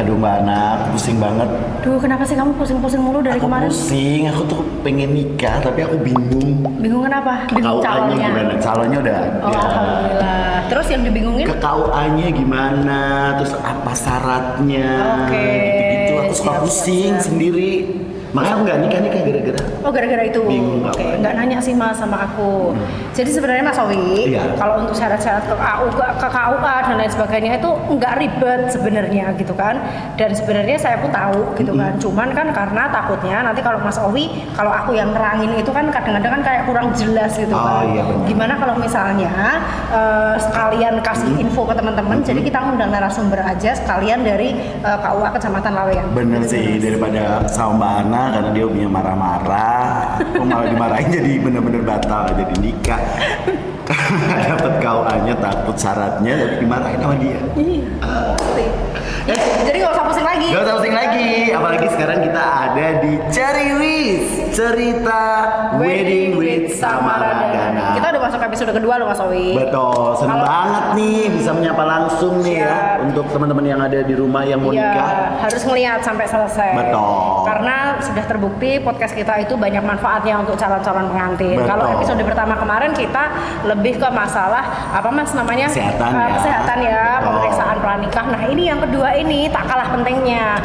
Aduh Mbak Ana, aku pusing banget. Duh, kenapa sih kamu pusing-pusing mulu dari kemarin? Pusing, aku tuh pengen nikah tapi aku bingung. Bingung kenapa? Bingung KUA-nya calonnya. gimana? Calonnya udah Oh, ada. alhamdulillah. Terus yang dibingungin? Ke KUA-nya gimana? Terus apa syaratnya? Oke. Gitu-gitu. Aku suka Siap, pusing siap. sendiri. Makanya aku nggak nikah gara-gara. Oh, gara-gara itu. Bingung Oke, KUA-nya. nggak nanya sih Mas sama aku. Jadi sebenarnya Mas Owi, Iya. kalau untuk syarat-syarat ke KUA dan lain sebagainya itu nggak ribet sebenarnya gitu kan. Dan sebenarnya saya pun tahu gitu kan. Cuman kan karena takutnya nanti kalau Mas Owi, kalau aku yang nerangin itu kan kadang-kadang kan kayak kurang jelas gitu Oh, kan. iya benar. Gimana kalau misalnya sekalian kasih info ke teman-teman, jadi kita undang narasumber aja sekalian dari KUA Kecamatan Laweyan. Bener sih, daripada sama Mbak Ana karena dia punya marah-marah. Kok malah dimarahin jadi bener-bener batal jadi nikah. Dapat KUA-nya takut syaratnya tapi dimarahin sama dia. Iya, pasti. Jadi nggak usah pusing lagi. Gak usah pusing lagi, apalagi sekarang kita ada di Ceriwis, cerita Wedding with Samaradana. Kita udah masuk episode kedua loh Mas Owi. Betul, seneng Kalau- banget nih bisa menyapa langsung nih ya Siap. untuk teman-teman yang ada di rumah yang mau Iya, nikah. harus ngelihat sampai selesai. Betul. Karena sudah terbukti podcast kita itu banyak manfaatnya untuk calon-calon pengantin. Betul. Kalau episode pertama kemarin kita lebih ke masalah apa Mas namanya? Kesehatan ya. Kesehatan ya, Betul. pemeriksaan pranikah. Nah, ini yang kedua ini tak kalah pentingnya.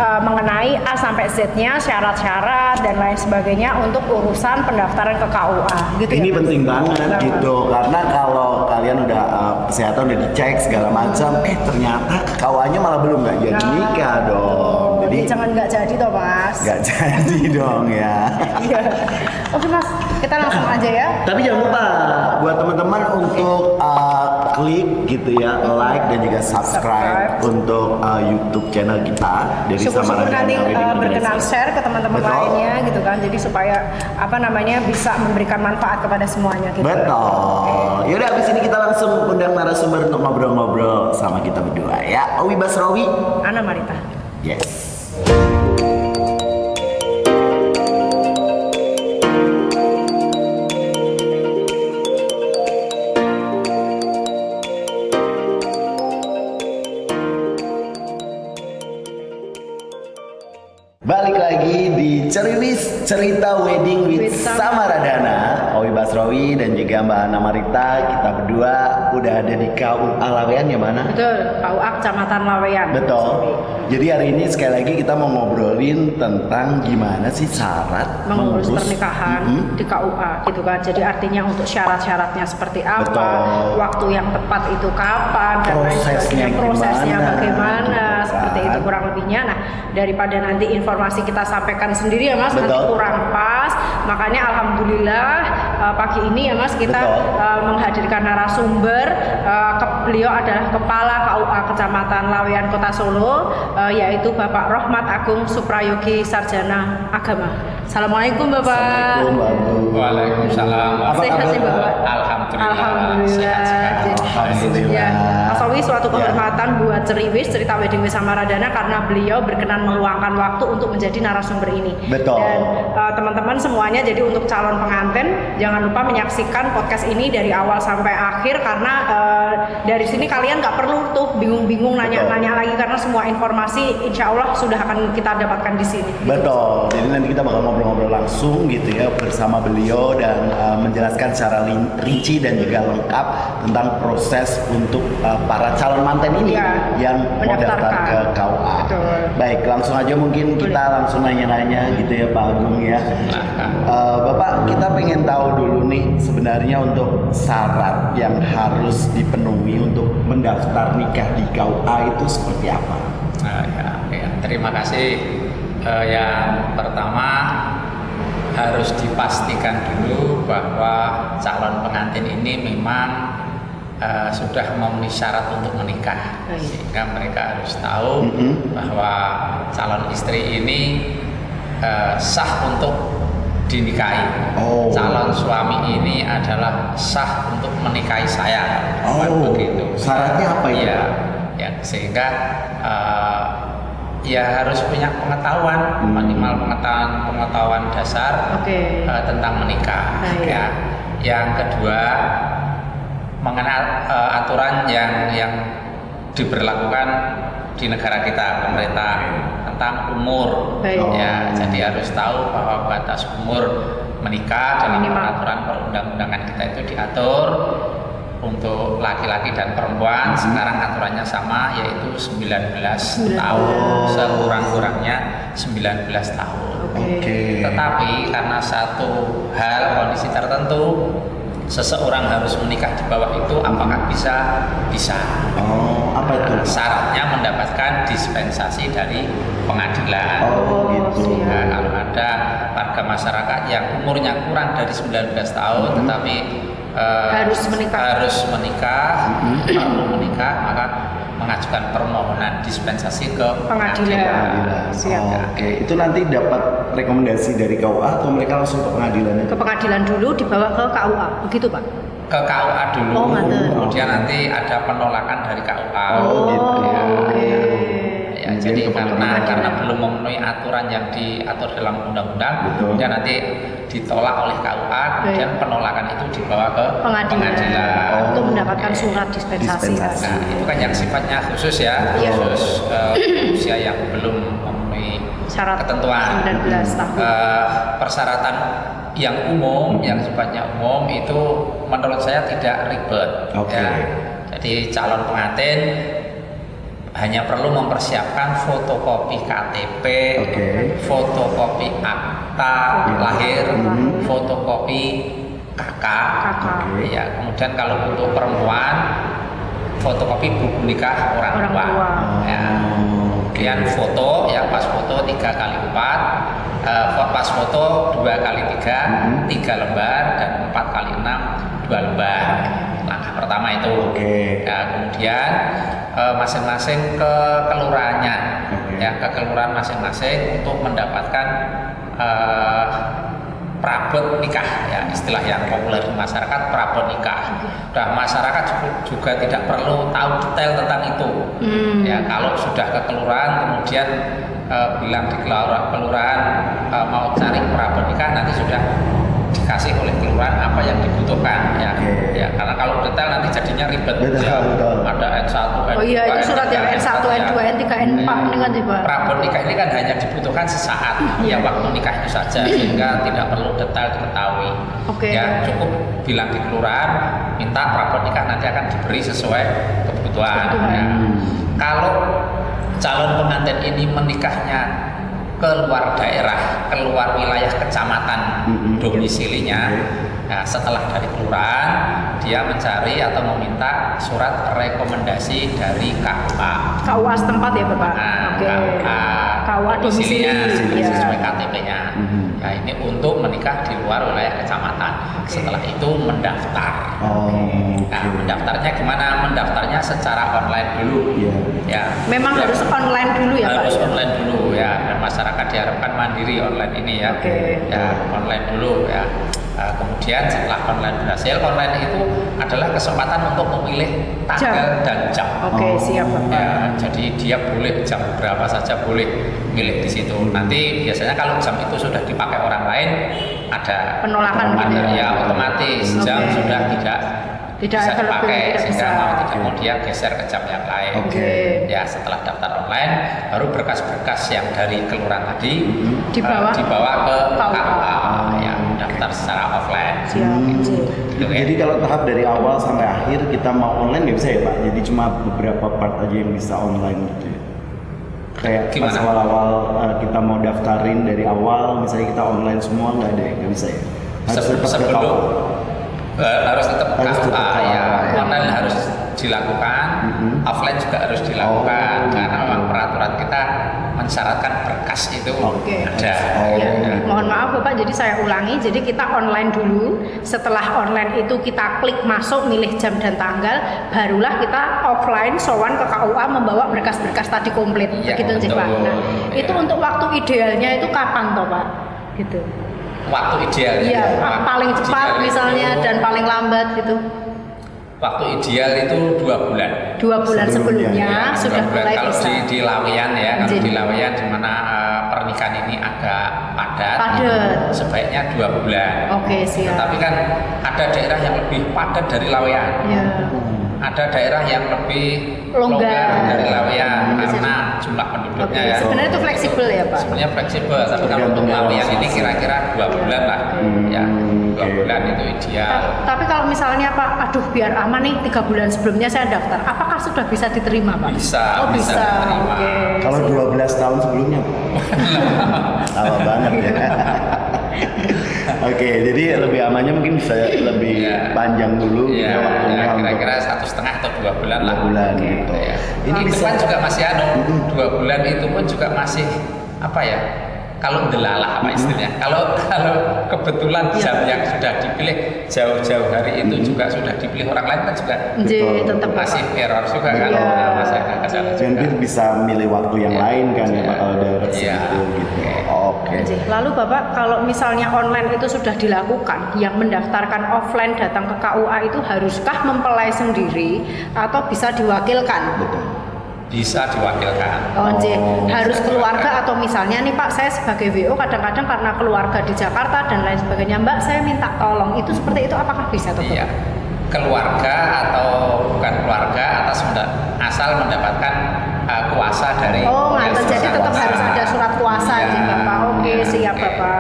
Mengenai A sampai Z-nya, syarat-syarat dan lain sebagainya untuk urusan pendaftaran ke KUA gitu. Ini ya, Mas? penting banget gitu karena kalau kalian udah kesehatan udah dicek segala macam, ternyata KUA-nya malah belum nggak jadi nikah dong. Jadi jangan nggak jadi toh Mas. Nggak jadi dong ya. Iya. Oke Mas, kita langsung aja ya. Tapi jangan lupa buat teman-teman untuk klik gitu ya, like dan juga subscribe untuk YouTube channel kita dari Syukur-syukur Samaradana nanti Wedding berkenan Organization. share ke teman-teman Betul. lainnya gitu kan. Jadi supaya apa namanya bisa memberikan manfaat kepada semuanya gitu. Betul. Yaudah abis ini kita langsung undang narasumber untuk ngobrol-ngobrol sama kita berdua ya. Owi Basrawi. Ana Marita. Yes. Balik lagi di Ceriwis Cerita Wedding with Samaradana. Owi Basrawi dan juga Mbak Ana Marita, kita berdua udah ada di KUA Laweyan ya mana? Betul, KUA Kecamatan Laweyan. Betul. Jadi hari ini sekali lagi kita mau ngobrolin tentang gimana sih syarat Mengurus pernikahan di KUA gitu kan. Jadi artinya untuk syarat-syaratnya seperti apa, Betul. waktu yang tepat itu kapan dan lain Prosesnya sebagainya, prosesnya gimana, bagaimana, gitu seperti kan. itu kurang lebihnya. Nah, daripada nanti informasi kita sampaikan sendiri ya Mas, nanti Betul. kurang pas. Makanya alhamdulillah pagi ini ya Mas kita Betul. menghadirkan narasumber. Beliau adalah Kepala KUA Kecamatan Laweyan Kota Solo, yaitu Bapak Rohmat Agung Suprayogi Sarjana Agama. Assalamualaikum Bapak. Assalamualaikum Mbak Bu. Waalaikumsalam. Apa Sehat kabar, sih Bapak. Alhamdulillah. Alhamdulillah. Sehat-sehat. Alhamdulillah. Ya, Mas Owi suatu Ya. kehormatan buat Ceriwis Cerita Wedding with Samaradana karena beliau berkenan meluangkan waktu untuk menjadi narasumber ini. Betul. Dan teman-teman semuanya, jadi untuk calon pengantin jangan lupa menyaksikan podcast ini dari awal sampai akhir karena dari sini kalian nggak perlu tuh bingung-bingung nanya-nanya lagi karena semua informasi insya Allah sudah akan kita dapatkan di sini. Betul. Jadi nanti kita bakal ngobrol-ngobrol langsung gitu ya bersama beliau dan menjelaskan secara rinci dan juga lengkap tentang proses untuk para calon manten ini Ya, yang mau daftar mendaftarkan. ke KUA. Betul. Baik, langsung aja mungkin kita langsung nanya-nanya gitu ya Pak Agung ya. Bapak, kita pengen tahu dulu nih sebenarnya untuk syarat yang harus dipenuhi untuk mendaftar nikah di KUA itu seperti apa? Ya, terima kasih. Yang pertama harus dipastikan dulu bahwa calon pengantin ini memang sudah memenuhi syarat untuk menikah, sehingga mereka harus tahu bahwa calon istri ini sah untuk dinikahi. Oh. Calon suami ini adalah sah untuk menikahi saya. Begitu. Syaratnya apa itu? Ya, sehingga ya harus punya pengetahuan, minimal pengetahuan dasar Oke. tentang menikah. Baik. Ya. Yang kedua mengenal aturan yang diberlakukan di negara kita, pemerintah, tentang umur. Baik. Ya, jadi harus tahu bahwa batas umur menikah dalam Minimal. peraturan perundang-undangan kita itu diatur untuk laki-laki dan perempuan. Sekarang aturannya sama, yaitu 19 tahun, sekurang-kurangnya 19 tahun. Oke. Tetapi karena satu hal, kondisi tertentu, seseorang harus menikah di bawah itu, apakah bisa? Bisa. Oh, apa itu? Nah, syaratnya mendapatkan dispensasi dari pengadilan. Oh, gitu. Nah, kalau ada warga masyarakat yang umurnya kurang dari 19 tahun tetapi Harus menikah. perlu menikah, maka mengajukan permohonan dispensasi ke Pengadilan. Pengadilan. Siap. Oh, oke. Itu nanti dapat rekomendasi dari KUA atau mereka langsung ke pengadilan? Ke pengadilan dulu dibawa ke KUA, begitu Pak? Ke KUA dulu, Oh, ngaten. kemudian nanti ada penolakan dari KUA. Oh, gitu. Ya. Oke. Ya, Kemudian jadi ke pengadilan. karena belum memenuhi aturan yang diatur dalam undang-undang, Betul. kemudian nanti ditolak oleh KUA, kemudian penolakan itu dibawa ke pengadilan. Untuk mendapatkan surat dispensasi. Dispensasi. Nah, itu kan yang sifatnya khusus ya, Iya. khusus usia yang belum memenuhi Syarat ketentuan. 19 tahun. Persyaratan yang umum, yang sifatnya umum itu menurut saya tidak ribet. Oke. Ya. Jadi calon pengantin hanya perlu mempersiapkan fotokopi KTP, Oke. fotokopi akta lahir, fotokopi KK. Oke. Ya, kemudian kalau untuk perempuan fotokopi buku nikah orang Orang tua. tua. Ya. Kemudian foto, ya pas foto 3x4, pas foto 2x3, 3 lembar, dan 4x6, 2 lembar. Langkah pertama itu. Oke. Ya, kemudian masing-masing ke kelurahannya, Oke. ya ke kelurahan masing-masing untuk mendapatkan prabot nikah, ya istilah yang populer di masyarakat, prabot nikah. Nah, masyarakat juga tidak perlu tahu detail tentang itu. Ya, kalau sudah ke kelurahan kemudian bilang di kelurahan mau cari prabot nikah, nanti sudah dikasih oleh kelurahan apa yang dibutuhkan, ya. Oke. Ya, karena kalau detail nanti jadinya ribet. Betul, Ya. betul. Ada N1, N2, Oh iya, itu surat yang N1, N2, N3, N4 ini kan sih Pak. Prabot nikah ini kan hanya dibutuhkan sesaat, ya waktu nikah itu saja, sehingga tidak perlu detail diketahui. Oke. Ya, cukup bilang di kelurahan, minta prabot nikah, nanti akan diberi sesuai kebutuhan. Ya. Kalau calon pengantin ini menikahnya keluar daerah, keluar wilayah kecamatan domisilinya, nah, setelah dari kelurahan dia mencari atau meminta surat rekomendasi dari KUA. KUA setempat ya Bapak? Nah, Oke. KUA domisili. domisilinya Ya. sesuai KTP-nya. Nah, ini untuk menikah di luar wilayah kecamatan. Setelah itu mendaftar. Oh, Nah, mendaftarnya gimana? Mendaftarnya secara online dulu. Iya. Ya. Memang harus online dulu ya Pak? Harus online dulu ya, dan masyarakat diharapkan mandiri online ini ya. Oke. Ya, online dulu ya. Kemudian setelah online berhasil, online itu adalah kesempatan untuk memilih tanggal dan jam. Oke, siap Bapak. Ya, jadi dia boleh jam berapa saja boleh milih di situ. Nanti biasanya kalau jam itu sudah dipakai orang lain, ada Penolakan gitu ada, ya? ya otomatis jam Oke. sudah tidak Tidak bisa available, dipakai, tidak sehingga bisa. mau tidak mau dia geser ke jam yang lain. Oke. Ya, setelah daftar online, baru berkas-berkas yang dari kelurahan tadi Dibawa? dibawa ke KUA. KUA, ya daftar secara offline. Siap. Gitu ya. Jadi kalau tahap dari awal sampai akhir kita mau online nggak bisa ya Pak? Jadi cuma beberapa part aja yang bisa online gitu ya? Kayak pas Gimana? awal-awal kita mau daftarin dari awal, misalnya kita online semua nggak ada ya? Nggak bisa ya? Harus tetap ke Sebelum KUA. harus tetap Harus tetap KUA ya, KUA. online harus dilakukan, offline juga harus dilakukan, Oh. karena memang peraturan kita mensyaratkan berkas itu Oke. ada. Oh. Ya, Ya. mohon maaf Bapak, jadi saya ulangi, jadi kita online dulu, setelah online itu kita klik masuk, milih jam dan tanggal, barulah kita offline sowan ke KUA membawa berkas-berkas tadi komplit, Iya, begitu sih Pak. betul. Nah, Iya. itu untuk waktu idealnya itu kapan toh Pak? Gitu. Waktu ideal Iya, Waktu paling cepat ideal misalnya itu- dan paling lambat gitu. waktu ideal itu 2 bulan. 2 bulan Sebelumnya, sebelumnya Ya, sudah 2 bulan. mulai Kalau bisa. di Laweyan ya, kalau Jadi- di Laweyan di mana pernikahan ini agak padat, Padat. sebaiknya 2 bulan. Oke, siap. Tapi kan ada daerah yang lebih padat dari Laweyan. Ya. Ada daerah yang lebih Longgar dari Laweyan karena jumlah penduduknya ya. Sebenarnya itu fleksibel ya Pak? Sebenarnya fleksibel, tapi kalau untuk Laweyan ini kira-kira 2 bulan lah, ya 2 bulan itu ideal. Tapi kalau misalnya Pak, aduh biar aman nih 3 bulan sebelumnya saya daftar, apakah sudah bisa diterima Pak? Bisa, Oh bisa, diterima. oke. Kalau 12 tahun sebelumnya, lama banget ya. Oke, jadi lebih amannya mungkin bisa lebih panjang dulu Iya, waktunya ya, untuk kira-kira 1,5 atau 2 bulan lah. 2 bulan gitu. Ya. Ini Itu bisa kan juga masih 2 bulan itu pun juga masih apa ya? Kalau delalah apa istilahnya? Kalau kebetulan jam yang sudah dipilih jauh-jauh hari itu juga sudah dipilih orang lain kan juga Jadi tetap masih error juga kan? Iya. Nah, masih ada kesalahan dan juga. dia bisa milih waktu yang lain kan ya Pak, kalau daerah Iya. situ gitu. Oke. Lalu Bapak, kalau misalnya online itu sudah dilakukan, yang mendaftarkan offline datang ke KUA itu haruskah mempelai sendiri atau bisa diwakilkan? Betul. Bisa diwakilkan. Oh, Oh, harus bisa keluarga atau misalnya nih Pak, saya sebagai WO kadang-kadang karena keluarga di Jakarta dan lain sebagainya, Mbak saya minta tolong, itu seperti itu apakah bisa atau Iya. Keluarga atau bukan keluarga asal mendapatkan kuasa dari Oh, ngantar, jadi tetap kuasa. harus ada surat kuasa Iya. aja Bapak. Oke, siap Oke. Bapak.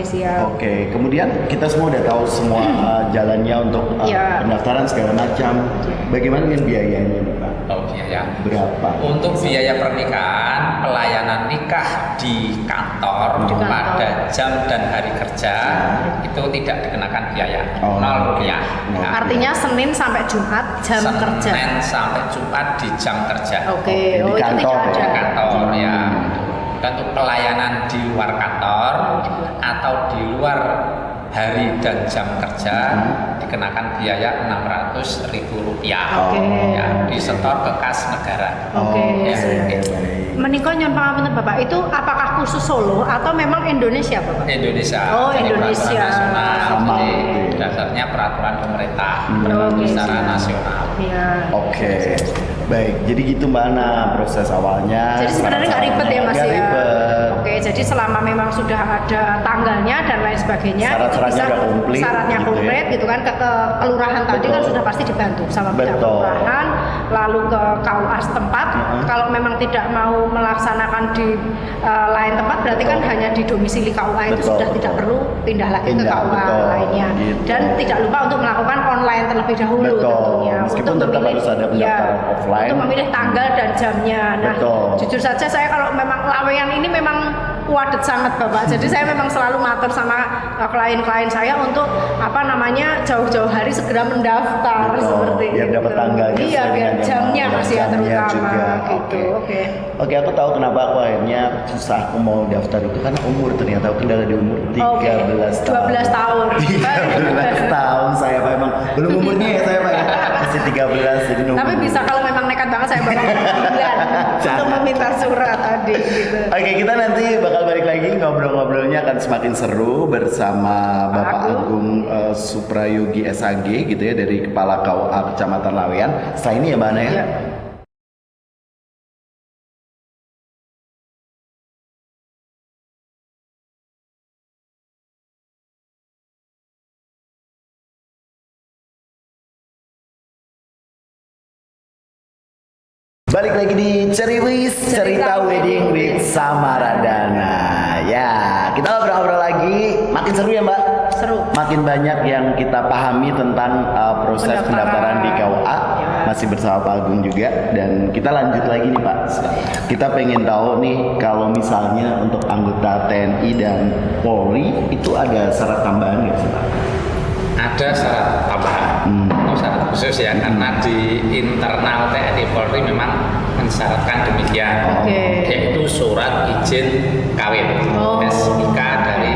Siap. Oke, kemudian kita semua udah tahu semua jalannya untuk Iya. pendaftaran segala macam. Bagaimana dengan biayanya nih Pak? Oh biaya. Berapa? Untuk biaya pernikahan, pelayanan nikah di kantor, Di kantor. pada jam dan hari kerja itu tidak dikenakan biaya. Oh, 0 oke. rupiah. Ya. Artinya Senin sampai Jumat jam kerja. Senin sampai Jumat di jam kerja. Oke, Oke, di oh itu kantor tidak Di ada. kantor ya. Dan untuk pelayanan di luar kantor atau di luar hari dan jam kerja dikenakan biaya Rp600.000 Oke. ya, disetor ke kas negara. Oke, Ya, siap. gitu. Menikah nyon pangapunten Bapak, itu apakah khusus Solo atau memang Indonesia Bapak? Indonesia. Oh, Jadi Indonesia. peraturan nasional. Sama Jadi gitu ya. dasarnya peraturan pemerintah Oke, secara siap. nasional. Iya. Oke, baik. Jadi gitu Mbak Ana proses awalnya. Jadi sebenarnya nggak ribet ya Mas Nggak ya? ribet. Oke, jadi selama memang sudah ada tanggalnya dan lain sebagainya, Syarat-syaratnya udah komplit, syaratnya gitu komplit ya. gitu kan, ke kelurahan tadi kan Betul. sudah pasti dibantu sama pihak Betul. kelurahan, lalu ke KUA setempat. Kalau memang tidak mau melaksanakan di lain tempat, berarti kan hanya di domisili KUA itu Betul, sudah betul. tidak perlu pindah lagi ke Pindah, KUA betul, lainnya. gitu. Dan tidak lupa untuk melakukan online terlebih dahulu Betul. tentunya. Meskipun tetap harus ada ya, pendaftaran offline. untuk memilih tanggal dan jamnya. Nah, Betul. jujur saja saya kalau memang Laweyan ini memang wadet sangat Bapak. Jadi saya memang selalu matur sama klien-klien saya untuk jauh-jauh hari segera mendaftar Betul. seperti Biar itu. dapat tanggalnya Iya, sesuai biar dengan jamnya yang Mas ya jamnya terutama juga. gitu. Oke. Oke, aku tahu kenapa aku akhirnya susah aku mau daftar itu karena umur, ternyata aku kendala di umur 13 tahun. 12 tahun. 13 tahun saya Pak, emang belum umurnya ya saya Pak ya. Masih 13 jadi nunggu. Tapi bisa kalau memang nekat banget saya bakal bulan untuk meminta surat tadi gitu. Oke, kita nanti bakal balik lagi, ngobrol-ngobrolnya akan semakin seru bersama Bapak Agung Suprayogi SAG gitu ya, dari Kepala KUA Kecamatan Laweyan. Setelah ini ya Mbak Ana ya. Iya. Balik lagi di Ceriwis, cerita wedding with Samaradana. Ya, kita ngobrol-ngobrol lagi, makin seru ya Mbak. Seru. Makin banyak yang kita pahami tentang proses pendaftaran di KUA. Masih bersama Pak Agung juga, dan kita lanjut lagi nih Pak. Kita pengen tahu nih, kalau misalnya untuk anggota TNI dan Polri itu ada syarat tambahan nggak sih Pak? Ada syarat tambahan atau syarat khusus ya, karena di internal TNI Polri memang mensyaratkan demikian, Oke. yaitu surat izin kawin Oh. SIK dari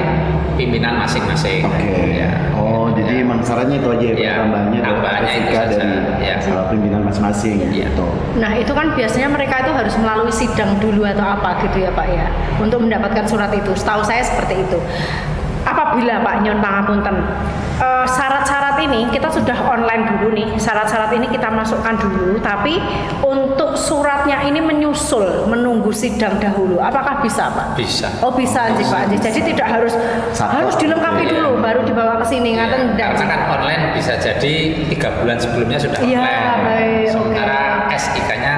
pimpinan masing-masing. Oke. Ya. Oh, jadi emang syaratnya itu aja ya, Ya, tambahannya tambahannya itu SIK saja. dari Ya. pimpinan masing-masing Ya. gitu. Nah itu kan biasanya mereka itu harus melalui sidang dulu atau apa gitu ya Pak ya, untuk mendapatkan surat itu. Setahu saya seperti itu. Apa apabila Pak Nyon pangapunten syarat-syarat ini kita sudah online dulu nih, syarat-syarat ini kita masukkan dulu, tapi untuk suratnya ini menyusul menunggu sidang dahulu, apakah bisa Pak? Bisa. Oh bisa Pak Anji. Jadi tidak harus dilengkapi dulu baru dibawa ke sini ngaten. Karena kan online bisa jadi 3 bulan sebelumnya sudah online. Baik, sementara SIK-nya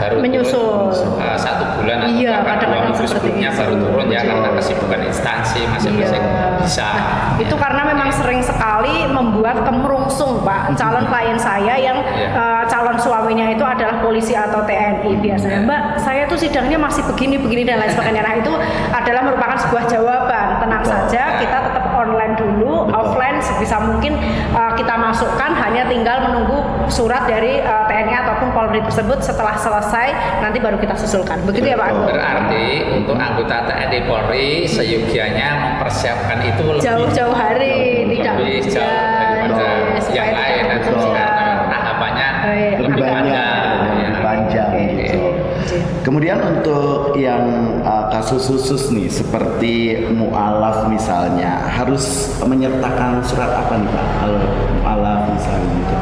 baru menyusul turun 1 bulan atau bahkan 2 minggu sebelumnya baru turun ya, karena kesibukan instansi masing-masing bisa. Itu karena memang sering sekali membuat kemerungsung Pak calon klien saya yang calon suaminya itu adalah polisi atau TNI biasanya. Mbak, saya tuh sidangnya masih begini dan lain sebagainya. Nah itu adalah merupakan sebuah jawaban. Tenang saja, kita tetap online dulu, offline sebisa mungkin kita masukkan, hanya tinggal menunggu surat dari TNI ataupun Polri tersebut. Setelah selesai nanti baru kita susulkan. Begitu ya Pak Agung? Berarti untuk anggota TNI Polri seyogianya mempersiapkan itu jauh-jauh hari, tidak lebih jauh daripada yang lain, dan karena tahapannya lebih panjang gitu. Kemudian untuk yang kasus khusus nih seperti mu'alaf misalnya, harus menyertakan surat apa nih Pak kalau mu'alaf misalnya gitu?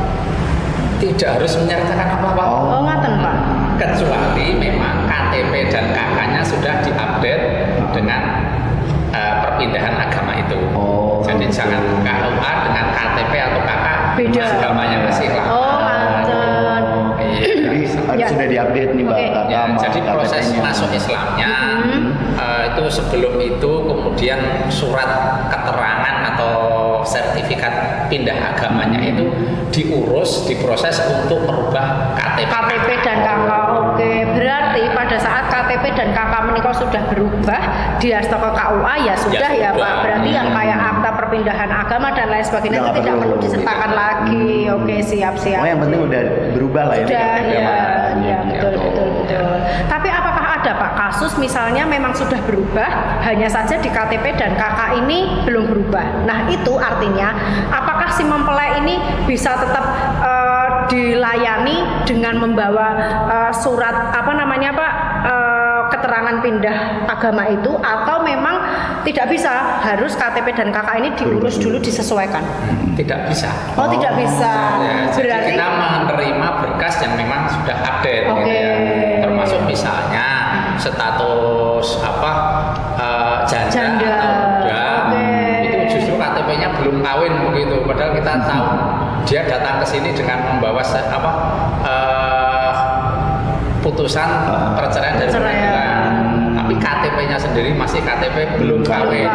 Tidak harus menyertakan apa-apa. Oh ngaten Pak. Kecuali memang KTP dan KK-nya sudah diupdate dengan perpindahan agama itu. Jadi jangan KUA dengan KTP atau KK beda, agamanya masih lah. Jadi sudah diupdate nih Mbak. Jadi proses masuk Islamnya itu sebelum itu kemudian surat keterangan atau sertifikat pindah agamanya itu diproses untuk merubah KTP dan KK. Oke, berarti pada saat KTP dan KK menikah sudah berubah diasta ke KUA ya sudah ya Pak. Berarti yang kayak akta perpindahan agama dan lain sebagainya itu tidak perlu disertakan lagi. Oke, siap. Oh yang penting udah berubah lah ya. Sudah, betul. Tapi apakah ada Pak kasus misalnya memang sudah berubah, hanya saja di KTP dan KK ini belum berubah. Nah itu artinya apakah si mempelai ini bisa tetap dilayani dengan membawa surat keterangan pindah agama itu, atau memang tidak bisa, harus KTP dan KK ini diurus dulu disesuaikan? Tidak bisa. Oh tidak bisa. Berarti kita menerima berkas yang memang sudah update, gitu ya. Termasuk misalnya status janda atau muda, itu justru KTP-nya belum kawin begitu, padahal kita tahu dia datang ke sini dengan membawa putusan perceraian dari pengadilan, tapi KTP-nya sendiri masih KTP belum kawin.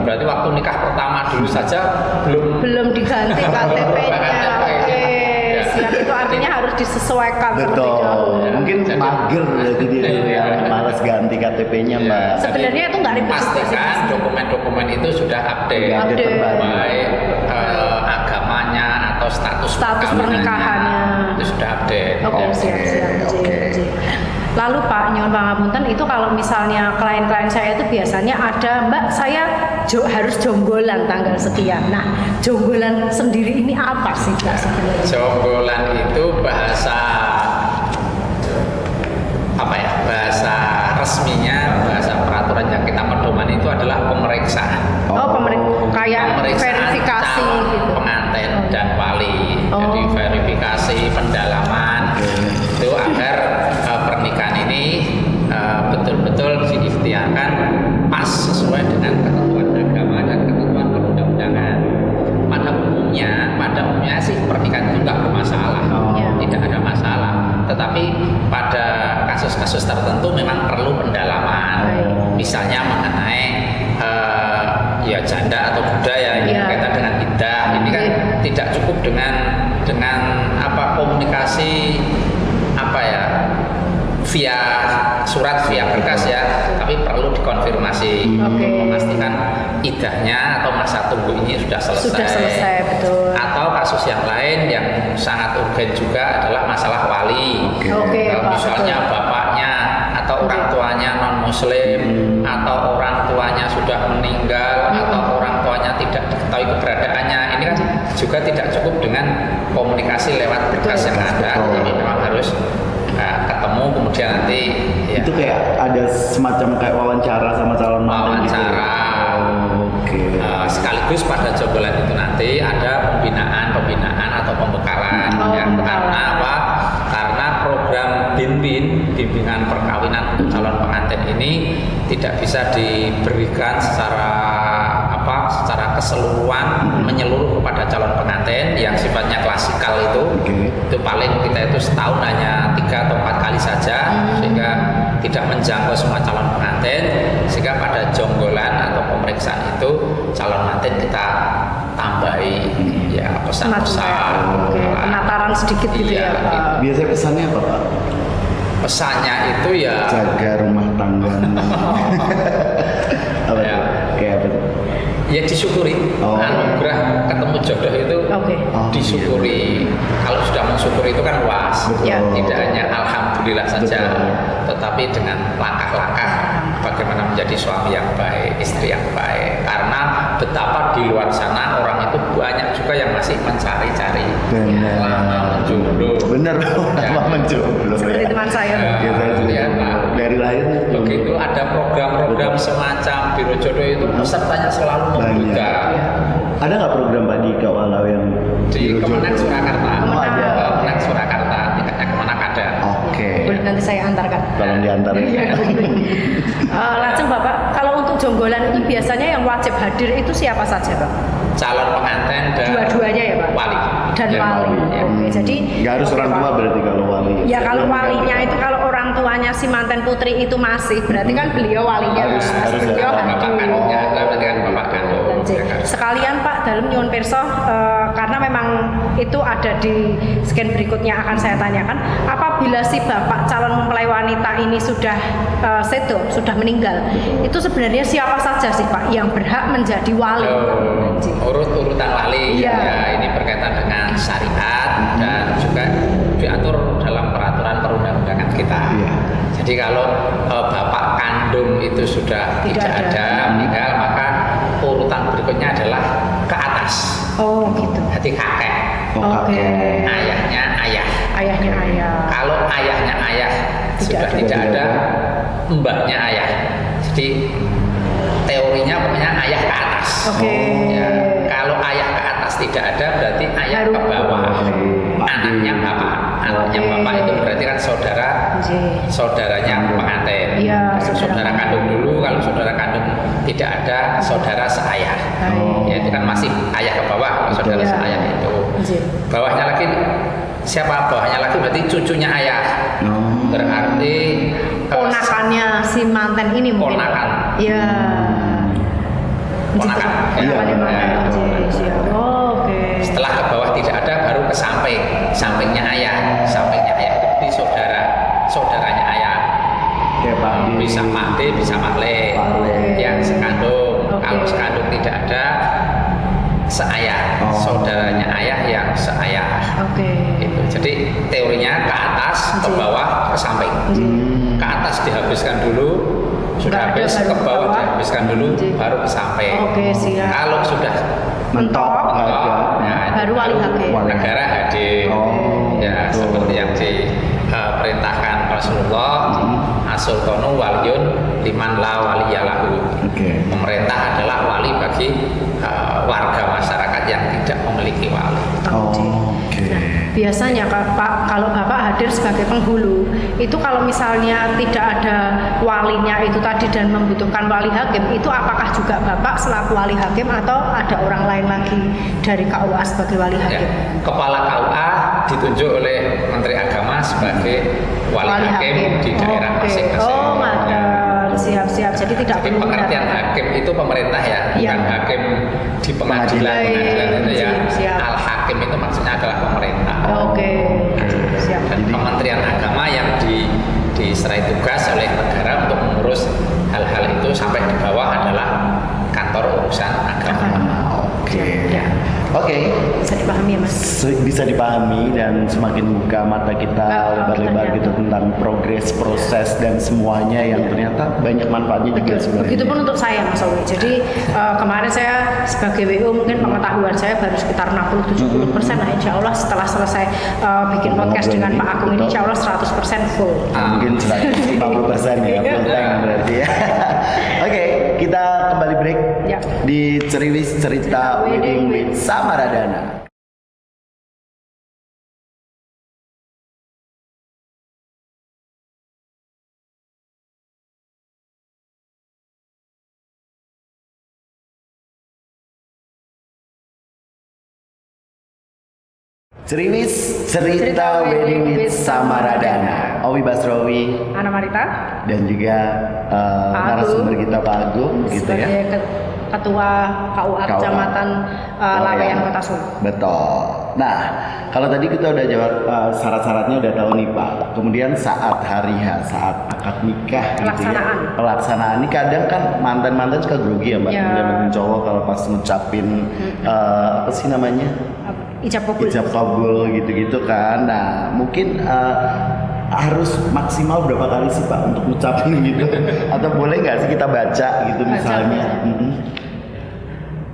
Berarti waktu nikah pertama dulu saja belum diganti KTP-nya. Siap, itu artinya harus disesuaikan. Betul. Mungkin mager berarti dia yang malas ganti KTP-nya Mbak. Sebenarnya itu nggak ribet. Pastikan dokumen-dokumen itu sudah update. Baik agamanya atau status pernikahannya itu sudah update. Oke, siap. Lalu Pak Nyon pangapunten, itu kalau misalnya klien-klien saya itu biasanya ada, Mbak saya harus jonggolan tanggal sekian. Nah, jonggolan sendiri ini apa sih Mbak sebenarnya? Jonggolan itu bahasa bahasa resminya, bahasa peraturan yang kita pedoman itu adalah pemeriksaan. Kayak verifikasi gitu. Pengantin dan wali. Jadi verifikasi pendalaman itu agar pernikahan ini betul-betul diikhtiarkan pas sesuai dengan ketentuan agama dan ketentuan perundang-undangan. Pada umumnya sih pernikahan itu nggak bermasalah, tidak ada masalah. Tetapi pada kasus-kasus tertentu memang perlu pendalaman, misalnya mengenai janda atau budaya yang berkaitan dengan iddah. Ini kan tidak cukup dengan komunikasi via surat, via berkas ya, tapi perlu dikonfirmasi memastikan iddahnya atau masa tunggu ini sudah selesai, betul. Atau kasus yang lain yang sangat urgen juga adalah masalah wali. Misalnya bapaknya atau orang tuanya non muslim, atau orang tuanya sudah meninggal, atau orang tuanya tidak diketahui keberadaannya. Ini kan juga tidak cukup dengan komunikasi lewat berkas yang ada, tapi memang harus ketemu, kemudian nanti itu kayak ada semacam kayak wawancara sama calon mantan gitu. bimbingan perkawinan untuk calon pengantin ini tidak bisa diberikan secara keseluruhan menyeluruh kepada calon pengantin yang sifatnya klasikal itu paling kita itu setahun hanya 3 atau 4 kali saja sehingga tidak menjangkau semua calon pengantin, sehingga pada jonggolan atau pemeriksaan itu calon pengantin kita tambahi ya pesan-pesan, penataran sedikit gitu ya Pak. Biasanya pesannya apa Pak? Pesannya itu ya Jaga rumah tangga. Apa ya, kayak apa? ya disyukuri, anugerah ketemu jodoh itu disyukuri. Kalau sudah mensyukuri itu kan luas, tidak hanya alhamdulillah saja, tetapi dengan langkah-langkah bagaimana menjadi suami yang baik, istri yang baik. Karena betapa di luar sana orang itu banyak juga yang masih mencari-cari lama menjodoh. Benar, lama menjodoh. Seperti teman saya. Dari lahir begitu ada program-program semacam Biro Jodoh itu pesertanya selalu membuka. Ada nggak program Pak di Kawala yang di Kemenang Surakarta? Ada. Kemenang Surakarta, tingkatnya Kemenang ada. Oke. Nanti saya antarkan. Tolong diantar ya. Langsung Bapak, kalau untuk jonggolan ini biasanya yang wajib hadir itu siapa saja Pak? Calon pengantin dan dua-duanya ya Pak? Wali. Dan wali. Oke, jadi nggak harus orang tua berarti kalau wali. Ya kalau walinya itu kalau orang tuanya si mantan putri itu masih, berarti kan beliau walinya harus beliau bapak hadir. kandungnya, berarti kan bapak kandung. Sekalian Pak dalam nyuwun pirsa karena memang itu ada di scan berikutnya akan saya tanyakan, apabila si bapak calon mempelai wanita ini sudah sedo, sudah meninggal, itu sebenarnya siapa saja sih Pak yang berhak menjadi wali? Urut-urutan wali ya ini berkaitan dengan syariat dan juga diatur dalam peraturan perundang-undangan kita. Jadi kalau bapak kandung itu sudah tidak ada meninggal, maka urutan berikutnya adalah ke atas. Oh gitu. Jadi kakek. Oke. Ayahnya ayah. Ayahnya ayah. Kalau ayahnya ayah sudah tidak ada, mbaknya ayah. Jadi teorinya pokoknya ayah ke atas. Oke. Ya, kalau ayah ke atas tidak ada, berarti ayah ke bawah. Anaknya bapak. Anaknya bapak itu berarti kan saudaranya pengantin. Iya, saudara kandung dulu. Kalau saudara kandung tidak ada, saudara seayah. Ya itu kan masih ayah ke bawah. Saudara seayah itu. Bawahnya lagi siapa? Bawahnya lagi berarti cucunya ayah. Berarti ponakannya si mantan ini mungkin. Ponakan. Iya. Ponakan. Oke. Setelah ke bawah tidak ada, baru ke samping. Sampingnya ayah. Sampingnya ayah itu berarti saudaranya ayah. Bisa Pak D, bisa Pak Le. Yang sekandung. Kalau sekandung tidak ada, seayah. Saudaranya ayah yang seayah. Itu. Jadi teorinya ke atas, ke bawah, ke samping. Ke atas dihabiskan dulu, sudah habis, ke bawah dihabiskan dulu, baru ke samping. Siap. Kalau sudah mentok, baru wali hakim. Negara hadir. Ya seperti yang diperintahkan Rasulullah, as-sultanu waliyun liman la waliyalahu. Pemerintah adalah wali bagi warga masyarakat yang tidak memiliki wali. Biasanya Pak, kalau Bapak hadir sebagai penghulu, itu kalau misalnya tidak ada walinya itu tadi dan membutuhkan wali hakim, itu apakah juga Bapak selaku wali hakim atau ada orang lain lagi dari KUA sebagai wali hakim? Kepala KUA ditunjuk oleh Menteri Agama sebagai wali hakim di daerah masing-masing. Siap. Jadi tidak perlu pengertian hakim itu pemerintah ya, bukan hakim di pengadilan itu ya. Al hakim itu maksudnya adalah pemerintah. Siap. Dan Kementerian Agama yang diserai tugas oleh negara untuk mengurus hal-hal itu sampai di bawah adalah kantor urusan agama. Bisa dipahami ya Mas? Bisa dipahami dan semakin buka mata kita lebar-lebar gitu tentang progres, proses dan semuanya yang ternyata banyak manfaatnya juga sebenarnya. Begitupun untuk saya Mas Owi. Jadi kemarin saya sebagai WO mungkin pengetahuan saya baru sekitar 60-70% lah. Insya Allah setelah selesai bikin podcast dengan Pak Agung ini Insya Allah 100% full. Mungkin 50% ya, full tank berarti ya. Kita kembali break di Ceriwis Cerita Wedding with Samaradana. Ceriwis Cerita Wedding with Samaradana. Owi Basrowi Ana Marita dan juga narasumber kita Pak Agung gitu ya. sebagai Ketua KUA Kecamatan Laweyan Kota Solo. Betul. Nah, kalau tadi kita udah jawab syarat-syaratnya udah tahu nih Pak. Kemudian saat hari H, saat akad nikah gitu ya. Pelaksanaan ini kadang kan mantan-mantan suka grogi ya Mbak. Mantan cowok kalau pas ngucapin apa sih namanya? Ijab kabul gitu-gitu kan. Nah, mungkin harus maksimal berapa kali sih Pak untuk ngucapin gitu? Atau boleh nggak sih kita baca gitu misalnya?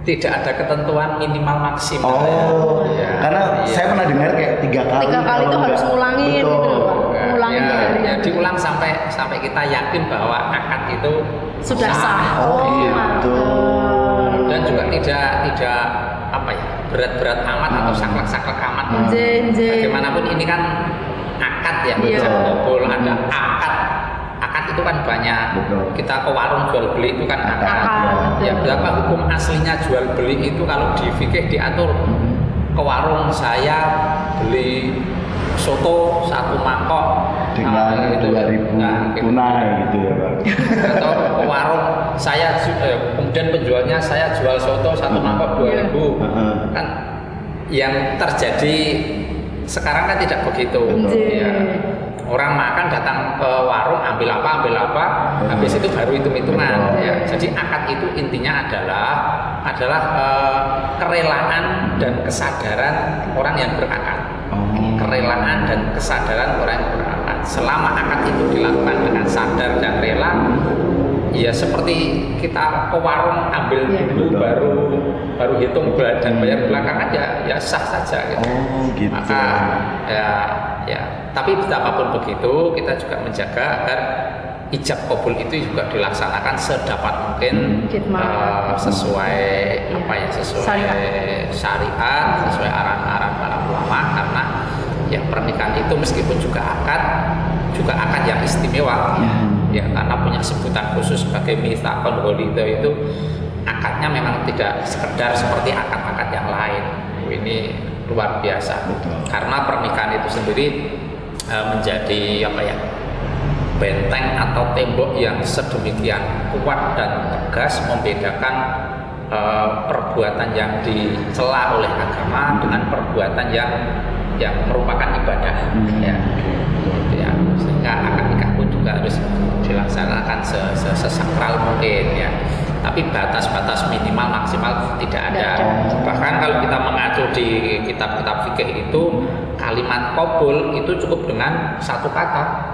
Tidak ada ketentuan minimal maksimal. Karena saya pernah dengar kayak 3 kali. 3 kali itu harus ngulangin gitu loh Pak. Ngulangin ya, diulang sampai kita yakin bahwa akad itu sudah sah. Gitu. Dan juga tidak apa ya, berat-berat amat atau saklek-saklek amat. Bagaimanapun ini kan akad ya, betul ada akad. Akad itu kan banyak. Betul. Kita ke warung jual beli itu kan akad. Ya, berapa hukum aslinya jual beli itu kalau di fikih diatur. Ke warung saya beli soto 1 mangkok dengan 2.000 tunai gitu ya Pak. Atau ke warung saya kemudian penjualnya saya jual soto 1 mangkok 2.000. Kan yang terjadi sekarang kan tidak begitu. Ya. Orang makan datang ke warung ambil apa, habis itu baru hitung-hitungan. Ya. Jadi akad itu intinya adalah kerelaan dan kesadaran orang yang berakad. Kerelaan dan kesadaran orang yang berakad. Selama akad itu dilakukan dengan sadar dan rela, ya seperti kita ke warung ambil dulu baru hitung dan bayar belakangan ya sah saja gitu. Gitu. Maka ya tapi betapapun begitu kita juga menjaga agar ijab kabul itu juga dilaksanakan sedapat mungkin sesuai syariat, sesuai arahan para ulama, karena ya pernikahan itu meskipun juga akad yang istimewa ya karena punya sebutan khusus sebagai mitsaqul ghalidha, itu akadnya memang tidak sekedar seperti akad-akad yang lain. Ini luar biasa. Karena pernikahan itu sendiri menjadi benteng atau tembok yang sedemikian kuat dan tegas membedakan perbuatan yang dicela oleh agama dengan perbuatan yang merupakan ibadah. Ya, sehingga akad nikah pun juga harus dilaksanakan sesakral mungkin ya. Tapi batas-batas minimal maksimal tidak ada. Bahkan kalau kita mengacu di kitab-kitab fikih itu kalimat qabul itu cukup dengan 1 kata.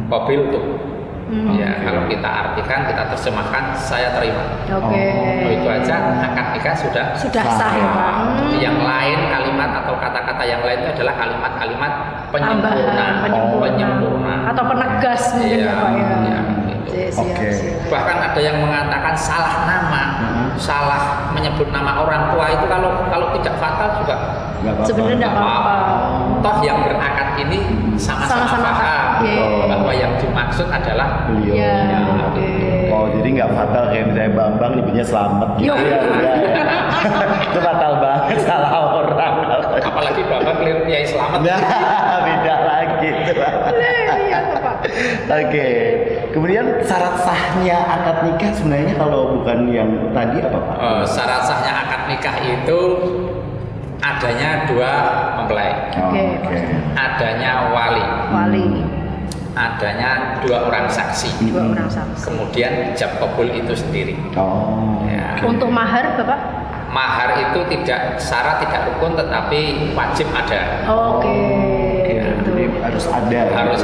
Qabil tuh. Ya, kalau kita artikan, kita terjemahkan saya terima. Itu aja akad nikah sudah sah ya Pak. Yang lain kalimat atau kata-kata yang lain itu adalah kalimat-kalimat penyempurna atau penegas mungkin ya Pak ya. Bahkan ada yang mengatakan salah nama, salah menyebut nama orang tua itu kalau tidak fatal juga sebenarnya tidak apa-apa. Toh yang berakad ini sama-sama paham bahwa yang dimaksud adalah beliau. Jadi nggak fatal kayak misalnya Bambang nyebutnya Selamat gitu ya. Itu fatal banget, salah orang. Apalagi Bambang keliru Kiai Selamat. Beda lagi itu. Oke. Kemudian syarat sahnya akad nikah sebenarnya kalau bukan yang tadi apa Pak? Syarat sahnya akad nikah itu adanya 2 mempelai. Adanya wali. Adanya 2 orang saksi. Kemudian ijab kabul itu sendiri. Untuk mahar Bapak? Mahar itu syarat tidak rukun tetapi wajib ada. Jadi harus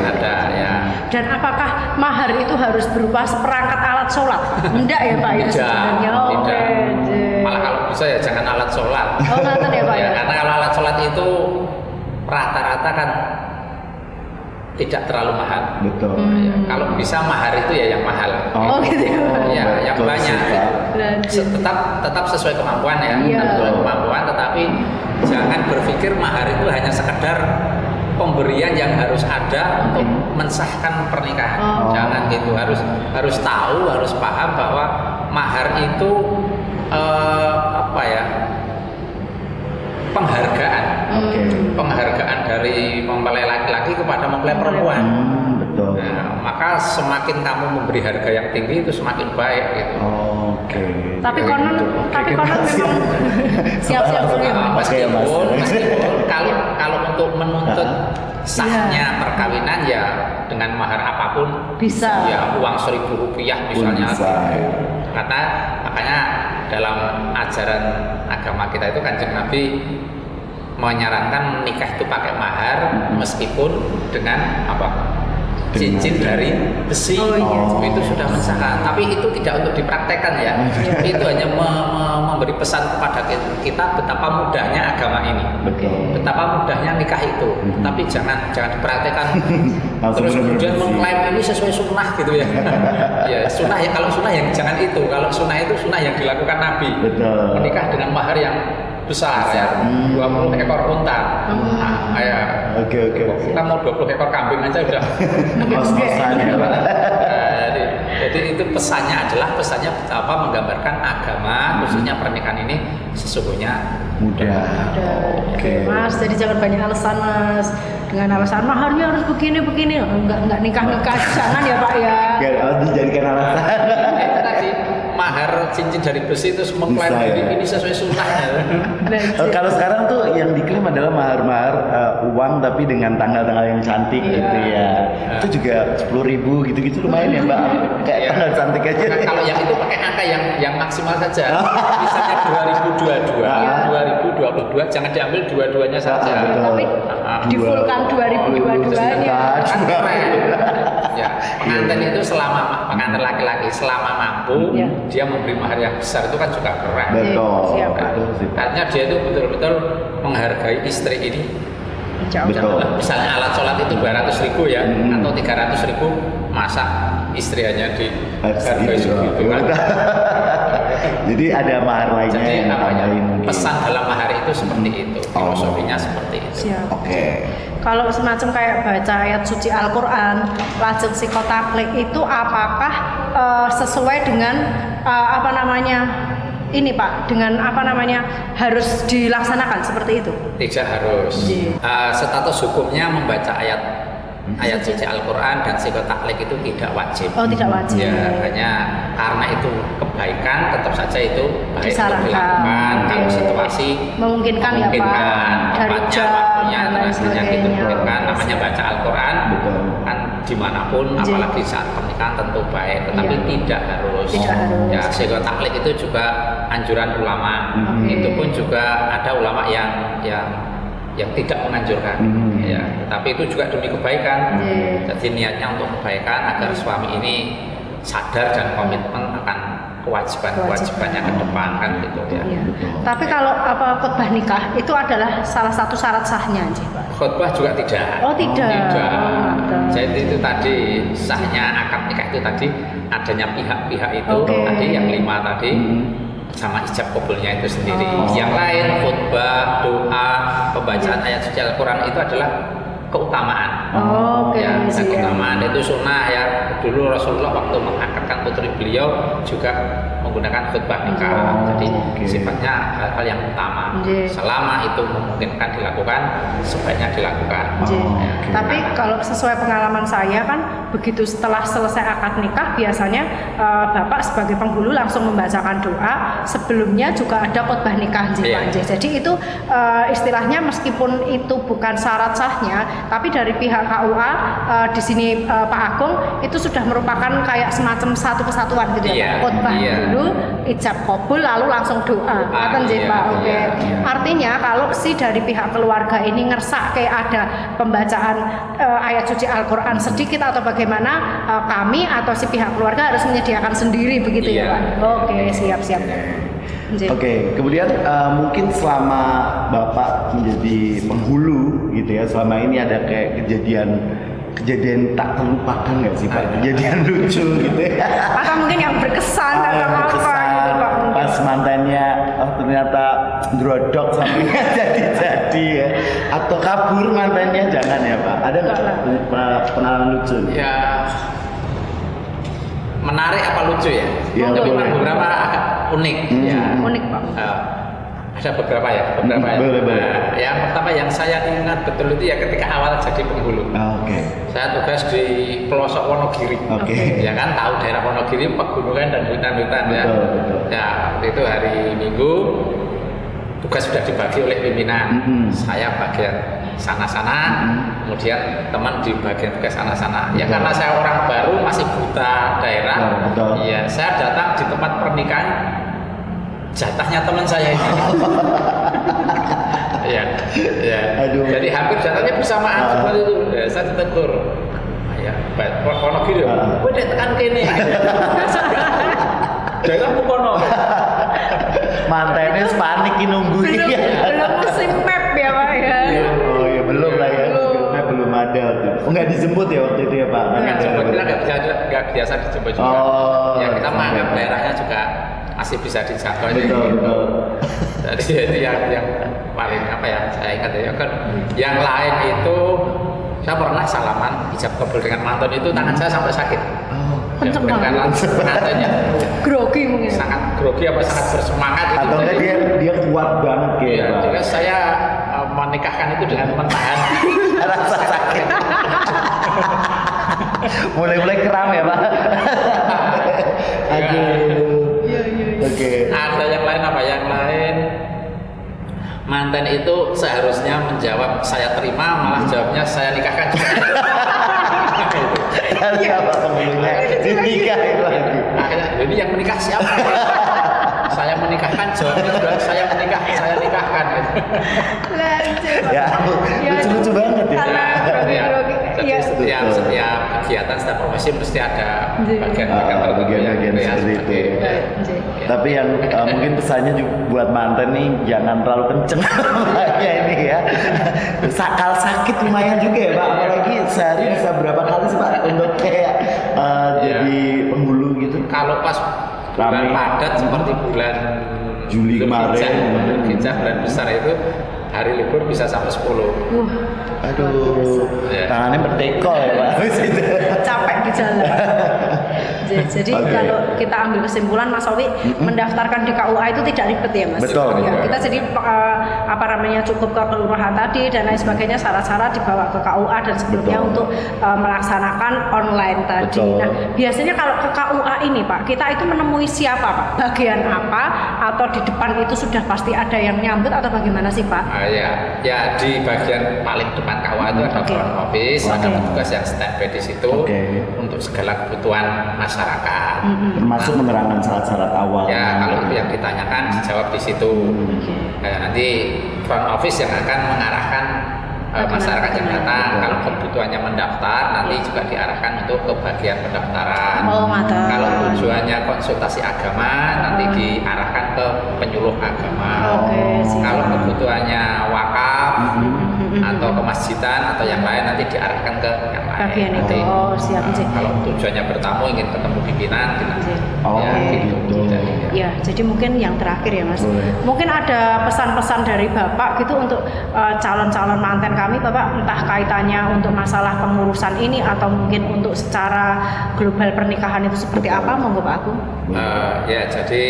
ada ya. Dan apakah mahar itu harus berupa seperangkat alat sholat? Enggak ya Pak ya sebenarnya. Tidak. Malah kalau bisa ya jangan alat sholat. Ngaten ya Pak ya. Karena kalau alat sholat itu rata-rata kan tidak terlalu mahal. Betul. Ya, kalau bisa mahar itu ya yang mahal. Gitu ya. Yang banyak. Tetap sesuai kemampuan ya. Sesuai kemampuan, tetapi jangan berpikir mahar itu hanya sekedar pemberian yang harus ada untuk mensahkan pernikahan. Jangan gitu, harus tahu, harus paham bahwa mahar itu penghargaan. Oke. Penghargaan dari mempelai laki-laki kepada mempelai perempuan. Betul. Nah, maka semakin kamu memberi harga yang tinggi itu semakin baik gitu. Oke. Tapi konon memang siap-siap dulu ya. Mas. Meskipun kalau untuk menuntut sahnya perkawinan ya dengan mahar apapun Bisa. ya uang Rp1.000 misalnya. Bisa. Karena makanya dalam ajaran agama kita itu Kanjeng Nabi menyarankan nikah itu pakai mahar meskipun dengan apa? Cincin dari besi. Oh, iya. Itu sudah mensah. Tapi itu tidak untuk dipraktekkan ya. Itu hanya memberi pesan kepada kita betapa mudahnya agama ini. Betul. Betapa mudahnya nikah itu. Tapi jangan dipraktekkan terus kemudian mengklaim ini sesuai sunnah gitu ya. Ya sunnah ya, kalau sunnah yang jangan itu. Kalau sunnah itu sunnah yang dilakukan Nabi. Betul. Menikah dengan mahar yang besar ya, 20 ekor unta. Nah, kayak Oke. kita mau 20 ekor kambing aja udah. Kos-kosan ya, Pak. Jadi itu pesannya betapa menggambarkan agama khususnya pernikahan ini sesungguhnya Mudah. Oke, Mas. Jadi jangan banyak alasan, Mas. Dengan alasan maharnya harus begini. Enggak nikah jangan ya, Pak ya. Dijadikan alasan. Itu tadi mahar cincin dari besi itu semua klaim ini sesuai sunnahnya. Kalau sekarang tuh yang diklaim adalah mahar-mahar uang tapi dengan tanggal-tanggal yang cantik gitu ya. Itu juga 10.000 gitu-gitu lumayan ya, Mbak. Kayak tanggal cantik aja. Nah, kalau yang itu pakai angka yang maksimal saja. Misalnya 2022, jangan diambil dua-duanya saja. Tapi difulkan 2022-nya. Ya, pengantin itu pengantin laki-laki selama mampu dia memberi mahar yang besar itu kan juga keren. Betul. Artinya dia itu betul-betul menghargai istri ini. Betul. Misalnya alat sholat itu 200.000 ya atau 300.000, masa istri hanya dihargai segitu kan? Jadi ada mahar lainnya. Jadi yang tambahin mungkin. pesan dalam mahar itu seperti itu, filosofinya seperti itu. Siap. Oke. Kalau semacam kayak baca ayat suci Al-Quran, lajeng psikotaklik itu apakah sesuai dengan ini Pak, dengan harus dilaksanakan seperti itu? Tidak harus. Status hukumnya membaca ayat suci Al-Quran dan psikotaklik itu tidak wajib. Oh, tidak wajib. Ya, hanya karena itu kebaikan tetap saja itu baik untuk Disarankan. dilakukan kalau situasi memungkinkan ya Pak, dari tempatnya, jam waktunya, dan lain tenaganya gitu sebagainya. memungkinkan. Namanya baca Al-Quran kan dimanapun, Iya. apalagi saat pernikahan tentu baik, tetapi tidak harus. Ya, psikotaklik itu juga anjuran ulama. Itu pun juga ada ulama yang tidak menganjurkan, ya, tapi itu juga demi kebaikan. Jadi niatnya untuk kebaikan agar suami ini sadar dan komitmen akan kewajibannya ke depan kan gitu ya. Tapi kalau khotbah nikah itu adalah salah satu syarat sahnya, Pak. Khotbah juga tidak. Oh, tidak. Jadi itu tadi sahnya akad nikah itu tadi adanya pihak-pihak itu tadi yang 5 tadi. Sama ijab kabulnya itu sendiri. Yang lain khutbah, doa, pembacaan ayat suci Al-Quran itu adalah keutamaan. Keutamaan itu sunnah ya. Dulu Rasulullah waktu mengangkatkan putri beliau juga menggunakan khutbah nikah. Jadi sifatnya hal-hal yang utama. Selama itu memungkinkan dilakukan, sebaiknya dilakukan. Tapi kalau sesuai pengalaman saya kan, begitu setelah selesai akad nikah biasanya Bapak sebagai penghulu langsung membacakan doa. Sebelumnya juga ada khutbah nikah, Jadi itu istilahnya meskipun itu bukan syarat sahnya, tapi dari pihak KUA di sini Pak Agung itu sudah merupakan kayak semacam satu kesatuan gitu ya, khutbah dulu, ijab kabul, lalu langsung doa. Pak. Artinya kalau dari pihak keluarga ini ngersak kayak ada pembacaan ayat suci Al-Quran sedikit atau bagaimana, kami atau si pihak keluarga harus menyediakan sendiri begitu ya Pak. Oke, siap. Oke, kemudian mungkin selama Bapak menjadi penghulu gitu ya, selama ini ada kayak kejadian tak terlupakan nggak sih Pak? Kejadian lucu gitu ya? Atau mungkin yang berkesan atau apa gitu Pak? Pas mantannya ternyata drodok sampai jadi ya, atau kabur mantannya, jangan ya Pak? Ada nggak pengalaman lucu? Ya, menarik apa lucu ya? Ya, tapi beberapa unik. Unik Pak. Ada Ada beberapa ya. Boleh. Nah, yang pertama yang saya ingat betul itu ya ketika awal jadi penghulu. Oke. Saya tugas di pelosok Wonogiri. Oke. Ya kan tahu daerah Wonogiri pegunungan dan hutan-hutan ya. Betul. Ya waktu itu hari Minggu tugas sudah dibagi oleh pimpinan. Saya bagian sana-sana, kemudian teman di bagian tugas sana-sana. Ya karena saya orang baru masih buta daerah. Ya saya datang di tempat pernikahan. Jatahnya teman saya ini. ya. Aduh. Jadi hampir jatahnya bersamaan seperti itu. Ya, saya ditegur. Ya, kono gitu. Kowe nek tekan kene. Daerahmu kono. Mantannya panik nunggu dia. Belum musim map ya Pak ya. Oh iya belum lah ya. Google Map belum ada waktu itu. Oh nggak dijemput ya waktu itu ya Pak? Kita nggak biasa dijemput juga. Ya kita menganggap daerahnya juga masih bisa dijangkau. Betul. Jadi itu yang paling apa ya saya ingat ya kan. Yang lain itu saya pernah salaman ijab kabul dengan mantan itu tangan saya sampai sakit. Kenceng karena pengantinnya grogi mungkin. Sangat grogi apa sangat bersemangat itu. Atau enggak dia kuat banget kayak. Iya, juga saya menikahkan itu dengan menahan rasa sakit. Mulai kram ya Pak. Aduh. Iya. Oke. Ada yang lain apa? Yang lain mantan itu seharusnya menjawab saya terima, malah jawabnya saya nikahkan. Siapa pemiliknya? Dinikahin lagi. Akhirnya, jadi yang menikah siapa? Saya menikahkan, jawabnya juga saya nikahkan. Ya, lucu-lucu banget ya. Jadi setiap kegiatan, setiap profesi mesti ada bagian-bagian seperti itu. Tapi yang mungkin pesannya juga buat mantan nih, jangan terlalu kenceng ya ini ya. Sakal sakit lumayan juga ya Pak, apalagi sehari bisa berapa kali sih Pak untuk kayak jadi penghulu gitu. Kalau pas bulan padat seperti bulan Juli kemarin, bulan besar itu hari libur bisa sampai 10. Aduh, tangannya bertekol ya Pak. Capek di jalan. Jadi kalau kita ambil kesimpulan Mas Owi, mendaftarkan di KUA itu tidak ribet ya Mas. Betul. Ya, kita jadi cukup ke kelurahan tadi dan lain sebagainya, syarat-syarat dibawa ke KUA dan sebelumnya untuk melaksanakan online tadi. Betul. Nah, biasanya kalau ke KUA ini Pak, kita itu menemui siapa Pak? Bagian apa? Atau di depan itu sudah pasti ada yang nyambut atau bagaimana sih Pak? Ya di bagian paling depan KUA itu ada front office, ada petugas yang standby di situ untuk segala kebutuhan masyarakat. Termasuk menerangkan syarat-syarat awal. Ya kalau itu yang ditanyakan dijawab di situ. Nanti front office yang akan mengarahkan masyarakat yang datang. Kalau kebutuhannya mendaftar, nanti juga diarahkan untuk ke bagian pendaftaran. Kalau tujuannya konsultasi agama, nanti diarahkan ke penyuluh agama. Kalau kebutuhannya wakaf atau kemasjidan atau yang lain, nanti diarahkan ke yang lain. Bagian itu. Siap. Kalau tujuannya bertamu ingin ketemu pimpinan, gitu. Ya, jadi mungkin yang terakhir ya Mas. Mungkin ada pesan-pesan dari Bapak gitu untuk calon-calon manten kami Bapak, entah kaitannya untuk masalah pengurusan ini atau mungkin untuk secara global pernikahan itu seperti apa, monggo Pak Agung. Jadi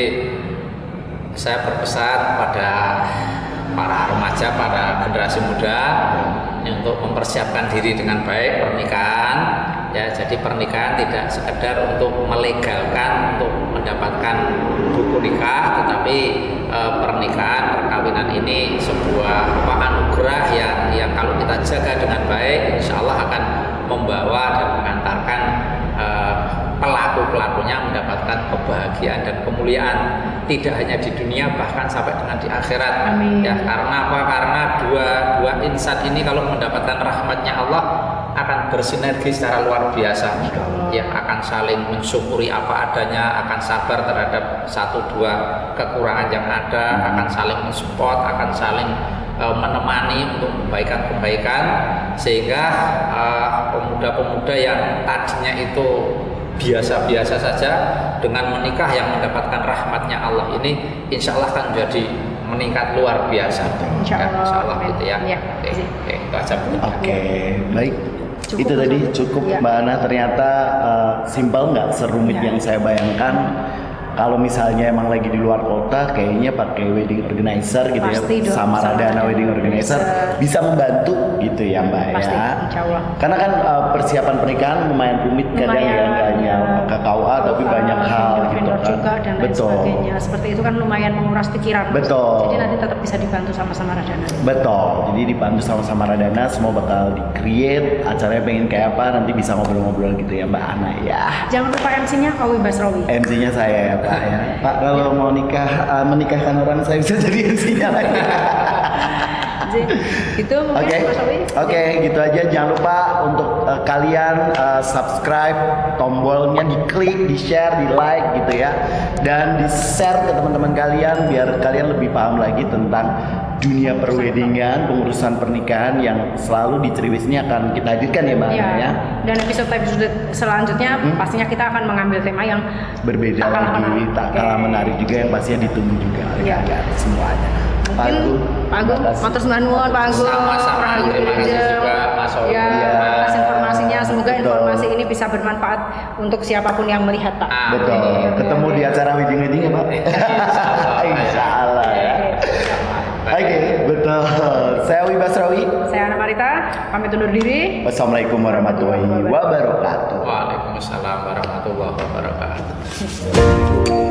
saya berpesan pada para remaja, para generasi muda untuk mempersiapkan diri dengan baik pernikahan. Ya, jadi pernikahan tidak sekedar untuk melegalkan, untuk mendapatkan buku nikah, tetapi pernikahan, perkawinan ini sebuah anugerah yang kalau kita jaga dengan baik, insya Allah akan membawa dan mengantarkan pelaku-pelakunya mendapatkan kebahagiaan dan kemuliaan, tidak hanya di dunia bahkan sampai dengan di akhirat. Amin. Ya, karena apa? Karena dua insan ini kalau mendapatkan rahmatnya Allah akan bersinergi secara luar biasa. Ya, akan saling mensyukuri apa adanya, akan sabar terhadap satu dua kekurangan yang ada, akan saling mensupport, akan saling menemani untuk kebaikan-kebaikan, sehingga pemuda-pemuda yang tadinya itu biasa-biasa saja dengan menikah yang mendapatkan rahmatnya Allah ini, insya Allah akan menjadi meningkat luar biasa. Insya Allah gitu ya. Oke, itu aja. Oke, baik. Cukup, itu tadi cukup ya. Mbak Ana, ternyata simpel, nggak serumit yang saya bayangkan. Kalau misalnya emang lagi di luar kota, kayaknya pakai wedding organizer gitu Pasti ya, dong, Samaradana wedding organizer bisa membantu gitu ya Mbak Pasti, ya. insya Allah. Karena kan persiapan pernikahan lumayan rumit kadang ya, nggak hanya ke KUA tapi banyak hal gitu vendor kan. juga dan lain sebagainya. Seperti itu kan lumayan menguras pikiran. Betul. Jadi nanti tetap bisa dibantu sama Samaradana. Betul. Jadi dibantu sama Samaradana, semua bakal di-create. Acaranya pengen kayak apa, nanti bisa ngobrol-ngobrol gitu ya Mbak Ana ya. Jangan lupa MC-nya Awi Basrawi. MC-nya saya ya Pak ya. Pak kalau mau menikahkan orang saya bisa jadi MC-nya lagi. Gitu mungkin Oke, Mas Awi. Oke, gitu aja. Jangan lupa untuk kalian subscribe, tombolnya diklik, di share, di like gitu ya, dan di share ke teman-teman kalian biar kalian lebih paham lagi tentang dunia perweddingan, pengurusan pernikahan yang selalu di Triwis ini akan kita hadirkan ya Mbak Ana ya. Dan episode selanjutnya pastinya kita akan mengambil tema yang Berbeda tak kalah lagi, menarik. tak kalah menarik juga yang pastinya ditunggu juga oleh Iya. kalian semuanya. Mungkin Pak Agung, matur nuwun Pak Agung. Sama-sama, terima kasih juga Mas Awi. Ya, Iya. atas informasinya. Semoga Betul. informasi ini bisa bermanfaat untuk siapapun yang melihat Pak. Betul. Ketemu di acara wedding ya Pak. Insya Allah ya. Oke, betul. Saya Awi Basrawi. Saya Ana Marita, pamit undur diri. Wassalamualaikum warahmatullahi wabarakatuh. Waalaikumsalam warahmatullahi wabarakatuh.